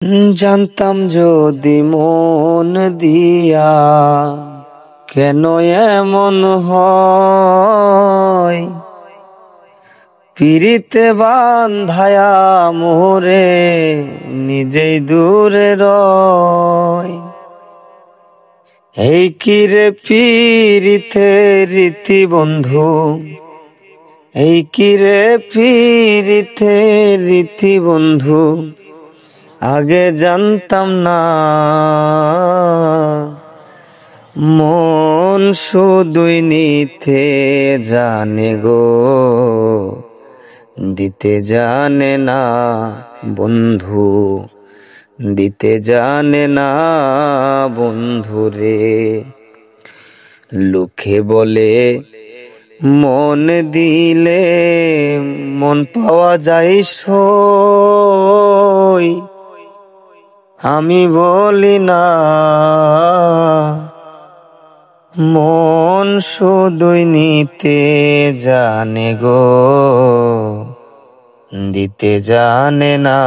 জানতাম যদি মন দিয়া কেন এমন হয়, পিরিতে বান্ধায়া মোরে নিজেই দূরে রয়। এই কি রে পিরিতে রীতি বন্ধু, এই কি রে পিরিতে রীতি বন্ধু, আগে জানতাম না। মন শুধুই নিতে জানে গো, দিতে জানে না বন্ধু, দিতে জানে না বন্ধু রে। লোকে বলে মন দিলে মন পাওয়া যায় সই, আমি বলি না মন শুধুই নিতে জানে গো, দিতে জানে না।